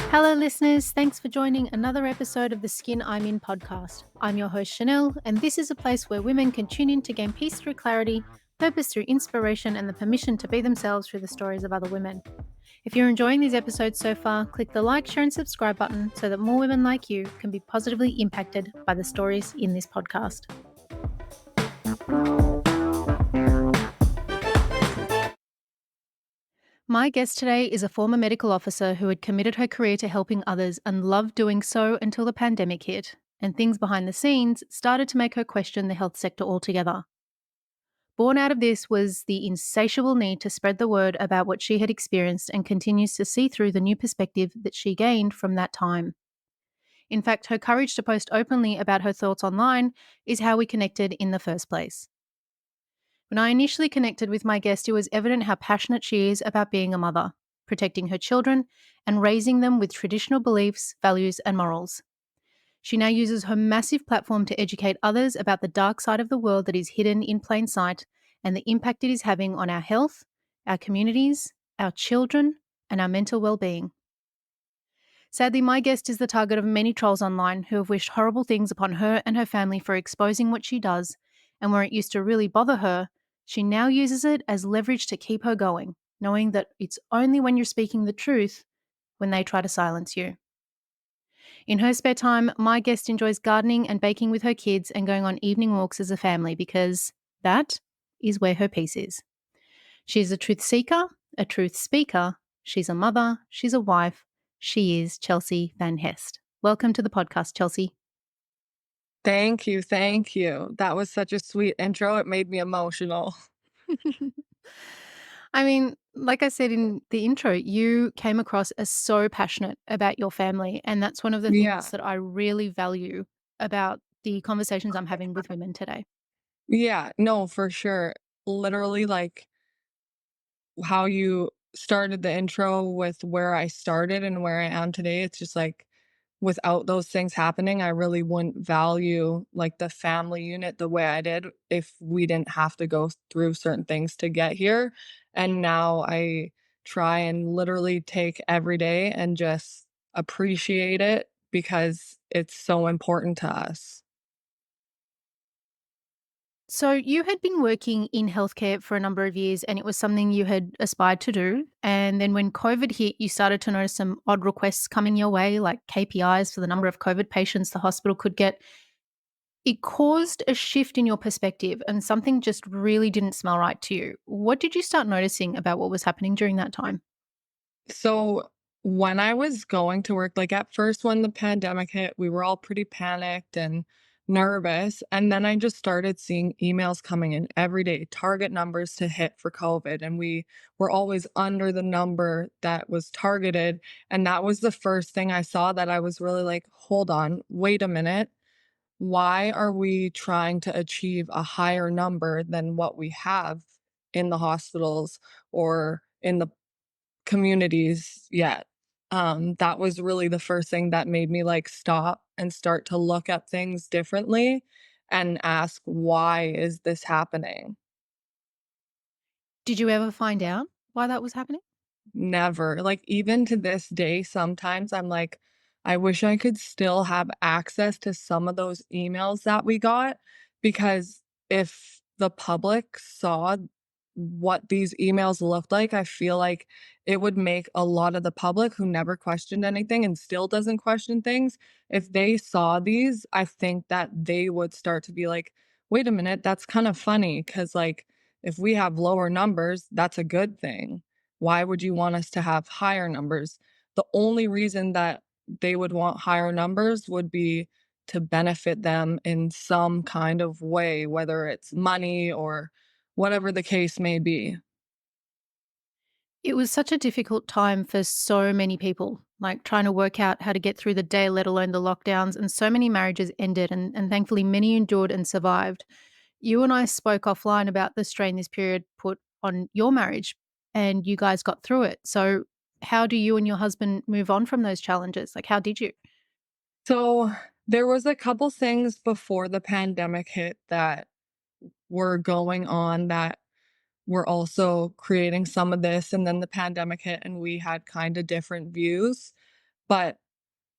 Hello, listeners. Thanks for joining another episode of the Skin I'm In podcast. I'm your host, Chanel, and this is a place where women can tune in to gain peace through clarity, purpose through inspiration, and the permission to be themselves through the stories of other women. If you're enjoying these episodes so far, click the like, share, and subscribe button so that more women like you can be positively impacted by the stories in this podcast. My guest today is a former medical officer who had committed her career to helping others and loved doing so until the pandemic hit, and things behind the scenes started to make her question the health sector altogether. Born out of this was the insatiable need to spread the word about what she had experienced and continues to see through the new perspective that she gained from that time. In fact, her courage to post openly about her thoughts online is how we connected in the first place. When I initially connected with my guest, it was evident how passionate she is about being a mother, protecting her children, and raising them with traditional beliefs, values, and morals. She now uses her massive platform to educate others about the dark side of the world that is hidden in plain sight and the impact it is having on our health, our communities, our children, and our mental well-being. Sadly, my guest is the target of many trolls online who have wished horrible things upon her and her family for exposing what she does, and where it used to really bother her, she now uses it as leverage to keep her going, knowing that it's only when you're speaking the truth when they try to silence you. In her spare time, my guest enjoys gardening and baking with her kids and going on evening walks as a family because that is where her peace is. She's a truth seeker, a truth speaker, she's a mother, she's a wife, she is Chelsea Van Hest. Welcome to the podcast, Chelsea. Thank you, thank you. That was such a sweet intro, it made me emotional. I mean, like I said in the intro, you came across as so passionate about your family. And that's one of the things Yeah, that I really value about the conversations I'm having with women today. yeah, no, for sure. Literally, like, how you started the intro with where I started and where I am today, it's just like, without those things happening, I really wouldn't value, like, the family unit the way I did if we didn't have to go through certain things to get here, and now I try and literally take every day and just appreciate it because it's so important to us. So, you had been working in healthcare for a number of years and it was something you had aspired to do. And then when COVID hit, you started to notice some odd requests coming your way, like KPIs for the number of COVID patients the hospital could get. It caused a shift in your perspective and something just really didn't smell right to you. What did you start noticing about what was happening during that time? So when I was going to work, like at first when the pandemic hit, we were all pretty panicked and nervous. And then I just started seeing emails coming in every day, target numbers to hit for COVID. And we were always under the number that was targeted. And that was the first thing I saw that I was really like, hold on, wait a minute. Why are we trying to achieve a higher number than what we have in the hospitals or in the communities yet? That was really the first thing that made me, like, stop and start to look at things differently and ask, "Why is this happening?" Did you ever find out why that was happening? Never. Like, even to this day, sometimes I'm like, I wish I could still have access to some of those emails that we got, because if the public saw what these emails looked like, I feel like it would make a lot of the public who never questioned anything and still doesn't question things, if they saw these, I think that they would start to be like, wait a minute, that's kind of funny. Cause like, if we have lower numbers, that's a good thing. Why would you want us to have higher numbers? The only reason that they would want higher numbers would be to benefit them in some kind of way, whether it's money or whatever the case may be. It was such a difficult time for so many people, like trying to work out how to get through the day, let alone the lockdowns. And so many marriages ended, and thankfully, many endured and survived. You and I spoke offline about the strain this period put on your marriage, and you guys got through it. So, how do you and your husband move on from those challenges? Like, how did you? So There was a couple things before the pandemic hit that were going on that were also creating some of this, and then the pandemic hit and we had kinda different views, but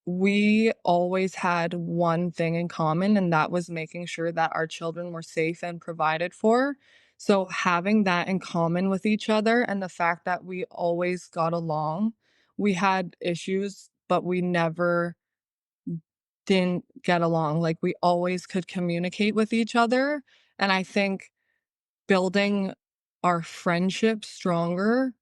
we always had one thing in common, and that was making sure that our children were safe and provided for. So having that in common with each other and the fact that we always got along, we had issues, but we never didn't get along. Like, we always could communicate with each other, and I think building our friendship stronger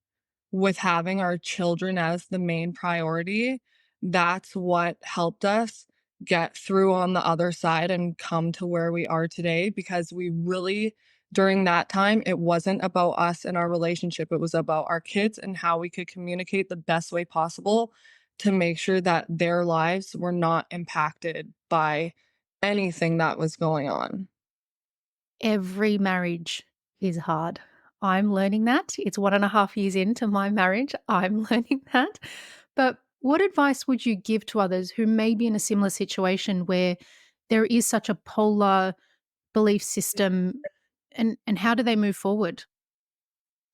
with having our children as the main priority, that's what helped us get through on the other side and come to where we are today because we really during that time, it wasn't about us and our relationship, it was about our kids and how we could communicate the best way possible to make sure that their lives were not impacted by anything that was going on. Every marriage is hard. I'm learning that. It's 1.5 years into my marriage. I'm learning that. But what advice would you give to others who may be in a similar situation where there is such a polar belief system, and how do they move forward?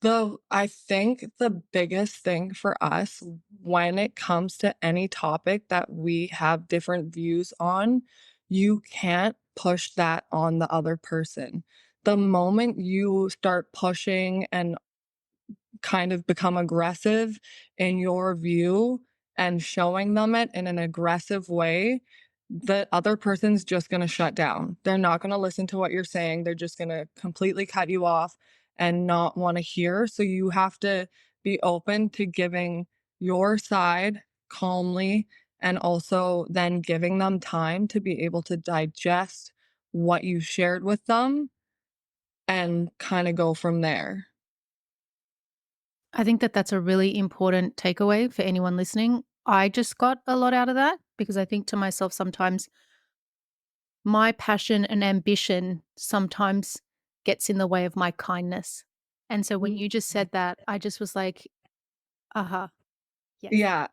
Though I think the biggest thing for us when it comes to any topic that we have different views on, you can't push that on the other person. The moment you start pushing and kind of become aggressive in your view and showing them it in an aggressive way, the other person's just going to shut down. They're not going to listen to what you're saying. They're just going to completely cut you off and not want to hear. So you have to be open to giving your side calmly and also then giving them time to be able to digest what you shared with them and kind of go from there. I think that that's a really important takeaway for anyone listening. I just got a lot out of that because I think to myself sometimes my passion and ambition sometimes gets in the way of my kindness. And so when you just said that, I just was like, "Uh-huh, yes." Yeah,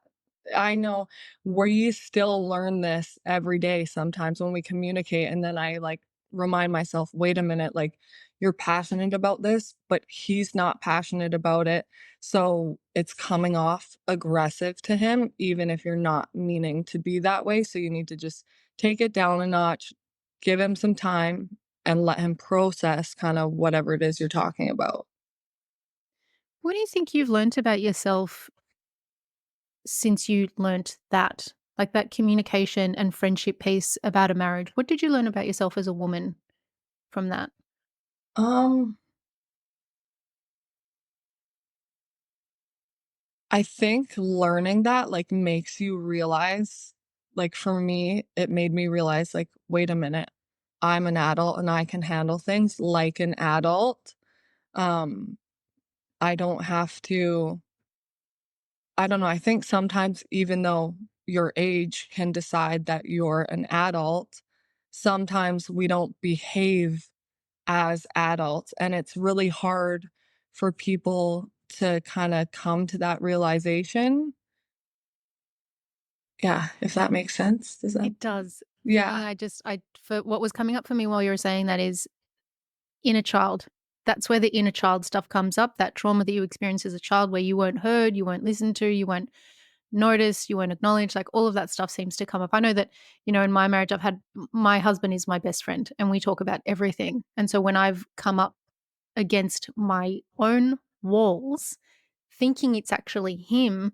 I know we still learn this every day sometimes when we communicate, and then I, like, remind myself, "Wait a minute, like, you're passionate about this, but he's not passionate about it, so it's coming off aggressive to him even if you're not meaning to be that way, so you need to just take it down a notch, give him some time, and let him process kinda whatever it is you're talking about." What do you think you've learnt about yourself since you learnt that? Like that communication and friendship piece about a marriage. What did you learn about yourself as a woman from that? Um I think learning that, like, makes you realize like, for me, it made me realize, like, "Wait a minute. I'm an adult and I can handle things like an adult. Um, I don't have to" I don't know, I think sometimes even though your age can decide that you're an adult, sometimes we don't behave as adults, and it's really hard for people to kinda come to that realization. Yeah, if that makes sense. Does that It does. For me, Yeah. I for what was coming up for me while you were saying that is inner child. That's where the inner child stuff comes up, that trauma that you experienced as a child where you weren't heard, you weren't listened to, you weren't noticed, you weren't acknowledged, like all of that stuff seems to come up. I know that, in my marriage, my husband is my best friend and we talk about everything. And so when I've come up against my own walls, thinking it's actually him,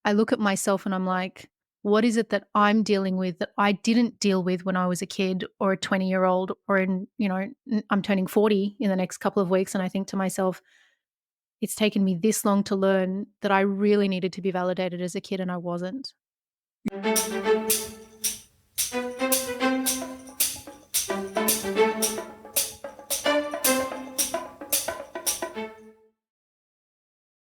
I look at myself and I'm like, what is it that I'm dealing with that I didn't deal with when I was a kid or a 20-year-old or I'm turning 40 in the next couple of weeks. And I think to myself, it's taken me this long to learn that I really needed to be validated as a kid and I wasn't.